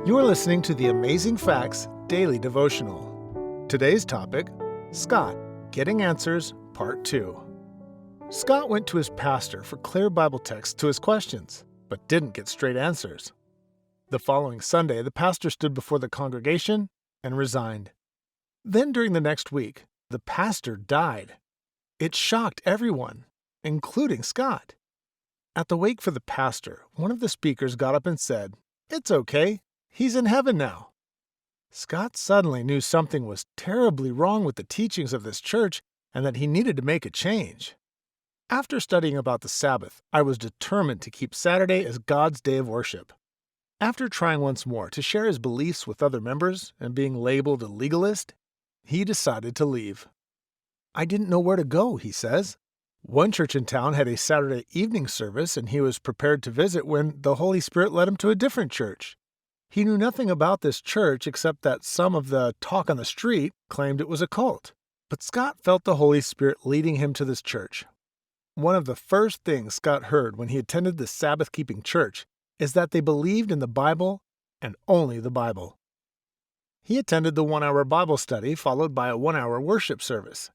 You are listening to the Amazing Facts Daily Devotional. Today's topic, Scott, Getting Answers, Part 2. Scott went to his pastor for clear Bible texts to his questions, but didn't get straight answers. The following Sunday, the pastor stood before the congregation and resigned. Then during the next week, the pastor died. It shocked everyone, including Scott. At the wake for the pastor, one of the speakers got up and said, "It's okay. He's in heaven now." Scott suddenly knew something was terribly wrong with the teachings of this church and that he needed to make a change. After studying about the Sabbath, I was determined to keep Saturday as God's day of worship. After trying once more to share his beliefs with other members and being labeled a legalist, he decided to leave. "I didn't know where to go," he says. One church in town had a Saturday evening service and he was prepared to visit when the Holy Spirit led him to a different church. He knew nothing about this church except that some of the talk on the street claimed it was a cult. But Scott felt the Holy Spirit leading him to this church. One of the first things Scott heard when he attended the Sabbath-keeping church is that they believed in the Bible and only the Bible. He attended the 1-hour Bible study followed by a 1-hour worship service.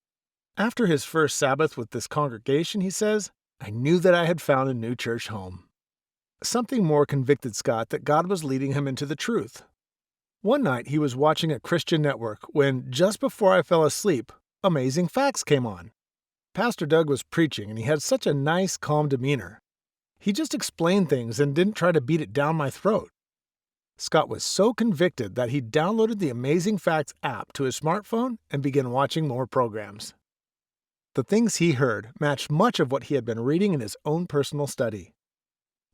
After his first Sabbath with this congregation, he says, "I knew that I had found a new church home." Something more convicted Scott that God was leading him into the truth. One night he was watching a Christian network when, just before I fell asleep, Amazing Facts came on. Pastor Doug was preaching and he had such a nice, calm demeanor. He just explained things and didn't try to beat it down my throat. Scott was so convicted that he downloaded the Amazing Facts app to his smartphone and began watching more programs. The things he heard matched much of what he had been reading in his own personal study.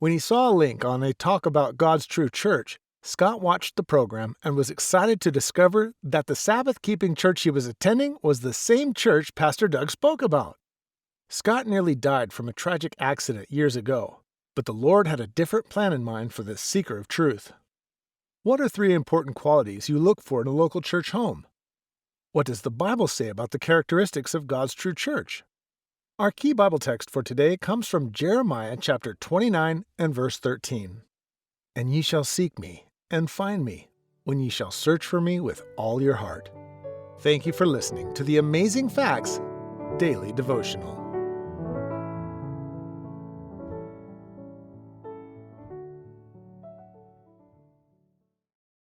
When he saw a link on a talk about God's true church, Scott watched the program and was excited to discover that the Sabbath-keeping church he was attending was the same church Pastor Doug spoke about. Scott nearly died from a tragic accident years ago, but the Lord had a different plan in mind for this seeker of truth. What are 3 important qualities you look for in a local church home? What does the Bible say about the characteristics of God's true church? Our key Bible text for today comes from Jeremiah chapter 29 and verse 13. "And ye shall seek me and find me when ye shall search for me with all your heart." Thank you for listening to the Amazing Facts Daily Devotional.